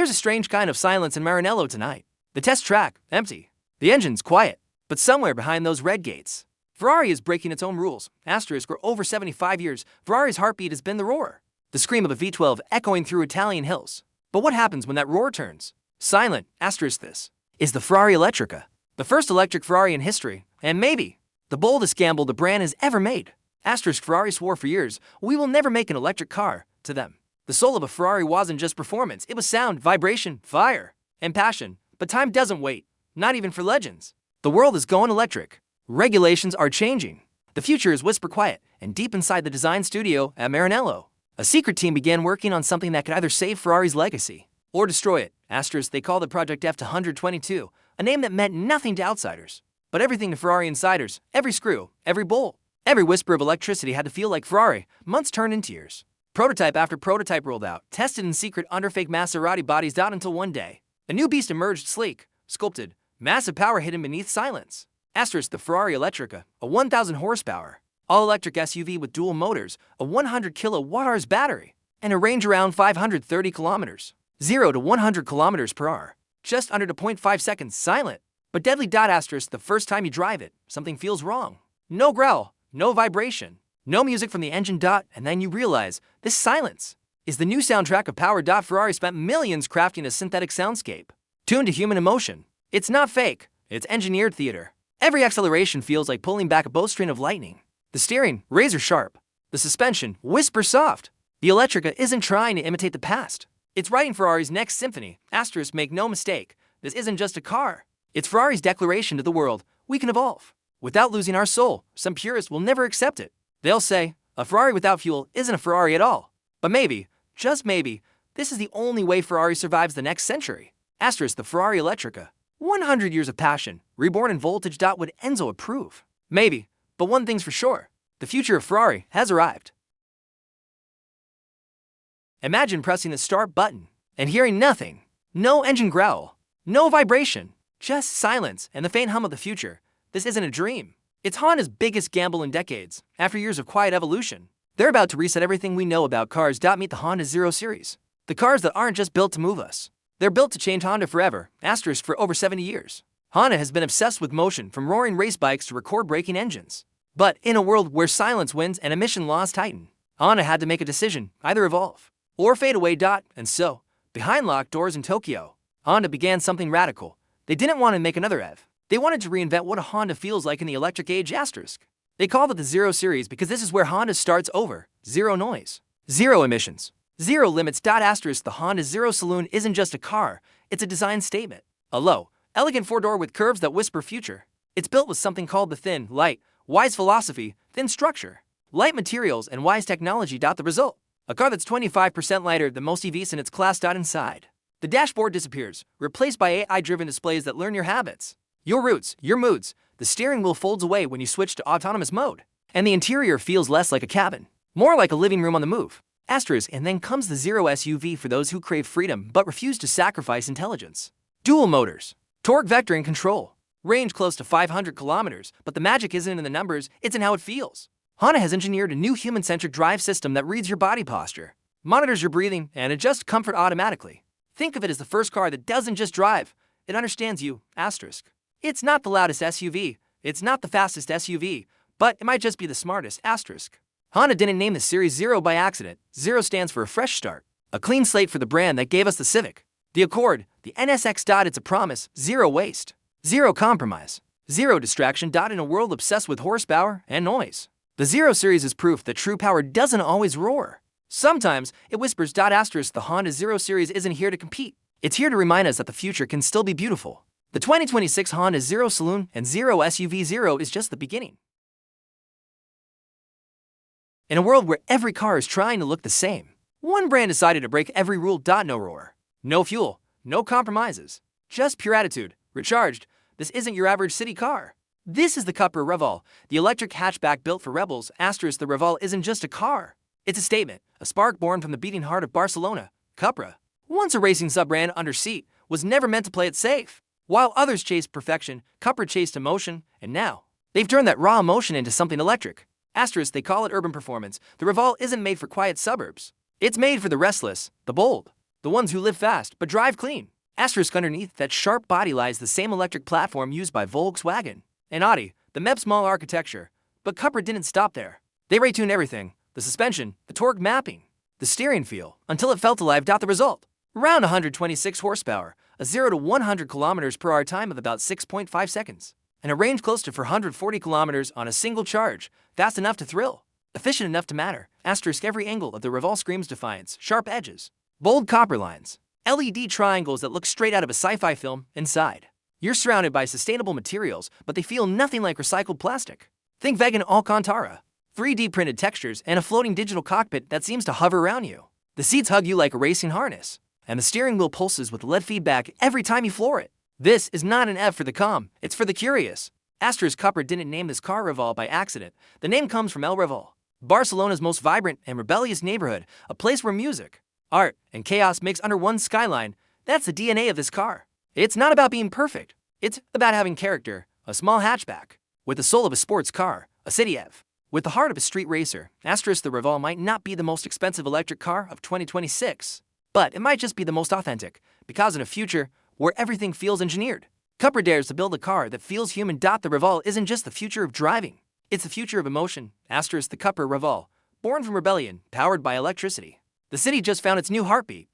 There's a strange kind of silence in Maranello tonight. The test track, empty. The engine's quiet, but somewhere behind those red gates, Ferrari is breaking its own rules. For over 75 years, Ferrari's heartbeat has been the roar. The scream of a V12 echoing through Italian hills. But what happens when that roar turns? Silent, this is the Ferrari Elettrica, the first electric Ferrari in history, and maybe the boldest gamble the brand has ever made. Ferrari swore for years, we will never make an electric car. To them, the soul of a Ferrari wasn't just performance, it was sound, vibration, fire, and passion. But time doesn't wait, not even for legends. The world is going electric. Regulations are changing. The future is whisper quiet, and deep inside the design studio at Maranello, a secret team began working on something that could either save Ferrari's legacy or destroy it. They called the Project F122, a name that meant nothing to outsiders, but everything to Ferrari insiders. Every screw, every bolt, every whisper of electricity had to feel like Ferrari. Months turned into years. Prototype after prototype rolled out, tested in secret under fake Maserati bodies. Until one day, a new beast emerged, sleek, sculpted, massive power hidden beneath silence. The Ferrari Elettrica, a 1,000 horsepower, all-electric SUV with dual motors, a 100 kWh battery, and a range around 530 kilometers. 0 to 100 kilometers per hour, just under 2.5 seconds, silent, but deadly. The first time you drive it, something feels wrong. No growl, no vibration, no music from the engine. And then you realize this silence is the new soundtrack of power. Ferrari spent millions crafting a synthetic soundscape, tuned to human emotion. It's not fake, it's engineered theater. Every acceleration feels like pulling back a bowstring of lightning. The steering, razor sharp. The suspension, whisper soft. The Elettrica isn't trying to imitate the past. It's writing Ferrari's next symphony. Make no mistake, this isn't just a car. It's Ferrari's declaration to the world, we can evolve without losing our soul. Some purists will never accept it. They'll say, a Ferrari without fuel isn't a Ferrari at all. But maybe, just maybe, this is the only way Ferrari survives the next century. The Ferrari Elettrica. 100 years of passion, reborn in voltage. Would Enzo approve? Maybe, but one thing's for sure, the future of Ferrari has arrived. Imagine pressing the start button and hearing nothing. No engine growl, no vibration, just silence and the faint hum of the future. This isn't a dream. It's Honda's biggest gamble in decades. After years of quiet evolution, they're about to reset everything we know about cars. Meet the Honda Zero Series. The cars that aren't just built to move us. They're built to change Honda forever. For over 70 years, Honda has been obsessed with motion, from roaring race bikes to record-breaking engines. But in a world where silence wins and emission laws tighten, Honda had to make a decision, either evolve or fade away. And so, behind locked doors in Tokyo, Honda began something radical. They didn't want to make another EV. They wanted to reinvent what a Honda feels like in the electric age. They called it the Zero Series because this is where Honda starts over. Zero noise, zero emissions, zero limits. The Honda Zero Saloon isn't just a car, it's a design statement. A low, elegant four-door with curves that whisper future. It's built with something called the thin, light, wise philosophy, thin structure, light materials, and wise technology. The result? A car that's 25% lighter than most EVs in its class. Inside, the dashboard disappears, replaced by AI-driven displays that learn your habits, your routes, your moods. The steering wheel folds away when you switch to autonomous mode, and the interior feels less like a cabin, more like a living room on the move. And then comes the Zero SUV for those who crave freedom but refuse to sacrifice intelligence. Dual motors, torque vectoring control, range close to 500 kilometers, but the magic isn't in the numbers, it's in how it feels. Honda has engineered a new human-centric drive system that reads your body posture, monitors your breathing, and adjusts comfort automatically. Think of it as the first car that doesn't just drive, it understands you. It's not the loudest SUV, it's not the fastest SUV, but it might just be the smartest. Honda didn't name the Series Zero by accident. Zero stands for a fresh start, a clean slate for the brand that gave us the Civic, the Accord, the NSX. It's a promise, zero waste, zero compromise, zero distraction. In a world obsessed with horsepower and noise, the Zero Series is proof that true power doesn't always roar. Sometimes it whispers. The Honda Zero Series isn't here to compete. It's here to remind us that the future can still be beautiful. The 2026 Honda Zero Saloon and Zero SUV Zero is just the beginning. In a world where every car is trying to look the same, one brand decided to break every rule. No roar, no fuel, no compromises, just pure attitude, recharged. This isn't your average city car. This is the CUPRA Raval, the electric hatchback built for rebels. The Raval isn't just a car. It's a statement, a spark born from the beating heart of Barcelona. CUPRA, once a racing sub-brand under seat, was never meant to play it safe. While others chased perfection, CUPRA chased emotion, and now they've turned that raw emotion into something electric. They call it urban performance. The Raval isn't made for quiet suburbs. It's made for the restless, the bold, the ones who live fast but drive clean. Asterisk underneath that sharp body lies the same electric platform used by Volkswagen and Audi, the MEB small architecture. But CUPRA didn't stop there. They retuned everything: the suspension, the torque mapping, the steering feel, until it felt alive. The result? Around 126 horsepower, a 0 to 100 kilometers per hour time of about 6.5 seconds, and a range close to 440 kilometers on a single charge, fast enough to thrill, efficient enough to matter. Asterisk every angle of the Raval screams defiance: sharp edges, bold copper lines, LED triangles that look straight out of a sci-fi film. Inside, you're surrounded by sustainable materials, but they feel nothing like recycled plastic. Think vegan Alcantara, 3D printed textures, and a floating digital cockpit that seems to hover around you. The seats hug you like a racing harness, and the steering wheel pulses with LED feedback every time you floor it. This is not an F for the calm, it's for the curious. Asterisk CUPRA didn't name this car Raval by accident. The name comes from El Raval, Barcelona's most vibrant and rebellious neighborhood, a place where music, art, and chaos mix under one skyline. That's the DNA of this car. It's not about being perfect. It's about having character, a small hatchback, with the soul of a sports car, a city EV, with the heart of a street racer. Asterisk the Raval might not be the most expensive electric car of 2026, but it might just be the most authentic, because in a future where everything feels engineered, CUPRA dares to build a car that feels human. The Raval isn't just the future of driving, it's the future of emotion. Asterisk the CUPRA Raval, born from rebellion, powered by electricity. The city just found its new heartbeat.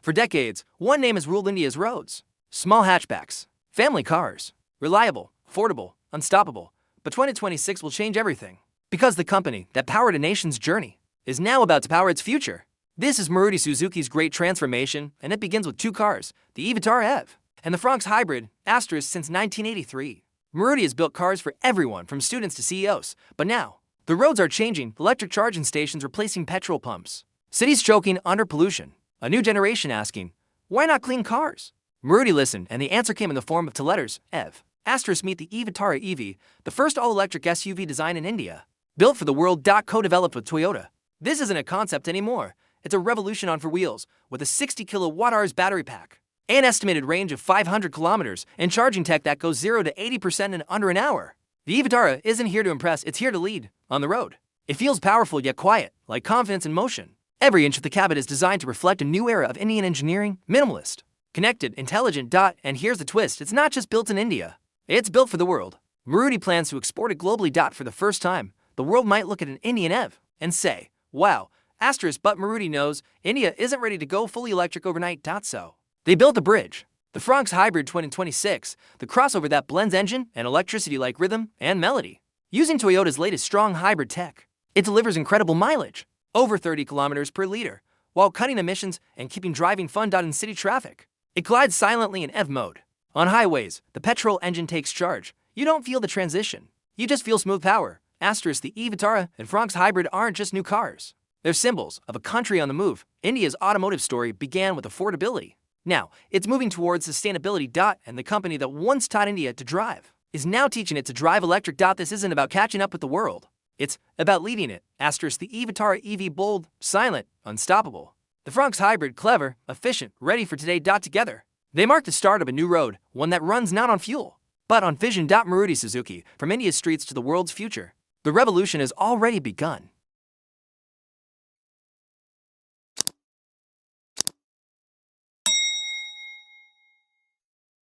For decades, one name has ruled India's roads: small hatchbacks, family cars, reliable, affordable, unstoppable. But 2026 will change everything, because the company that powered a nation's journey is now about to power its future. This is Maruti Suzuki's great transformation, and it begins with two cars, the e-Vitara EV and the Fronx Hybrid. Asterisk since 1983, Maruti has built cars for everyone from students to CEOs. But now, the roads are changing: electric charging stations replacing petrol pumps, cities choking under pollution, a new generation asking, why not clean cars? Maruti listened, and the answer came in the form of two letters: EV. Asterisk meet the e-Vitara EV, the first all-electric SUV design in India, built for the world. Co-developed with Toyota. This isn't a concept anymore. It's a revolution on four wheels, with a 60 kilowatt-hours battery pack, an estimated range of 500 kilometers, and charging tech that goes 0 to 80% in under an hour. The e-Vitara isn't here to impress, it's here to lead. On the road, it feels powerful yet quiet, like confidence in motion. Every inch of the cabin is designed to reflect a new era of Indian engineering: minimalist, connected, intelligent. And here's the twist: it's not just built in India, it's built for the world. Maruti plans to export it globally. For the first time, the world might look at an Indian EV and say, wow. Asterisk but Maruti knows India isn't ready to go fully electric overnight. So they built a bridge: the Fronx Hybrid 2026, the crossover that blends engine and electricity like rhythm and melody. Using Toyota's latest strong hybrid tech, it delivers incredible mileage, over 30 kilometers per liter, while cutting emissions and keeping driving fun. In city traffic, it glides silently in EV mode. On highways, the petrol engine takes charge. You don't feel the transition, you just feel smooth power. Asterisk the e-Vitara and Fronx Hybrid aren't just new cars. They're symbols of a country on the move. India's automotive story began with affordability. Now, it's moving towards sustainability. And the company that once taught India to drive is now teaching it to drive electric. This isn't about catching up with the world, it's about leading it. Asterisk the e-Vitara EV, bold, silent, unstoppable. The Fronx Hybrid, clever, efficient, ready for today. Together, they mark the start of a new road, one that runs not on fuel, but on vision. Maruti Suzuki, from India's streets to the world's future. The revolution has already begun.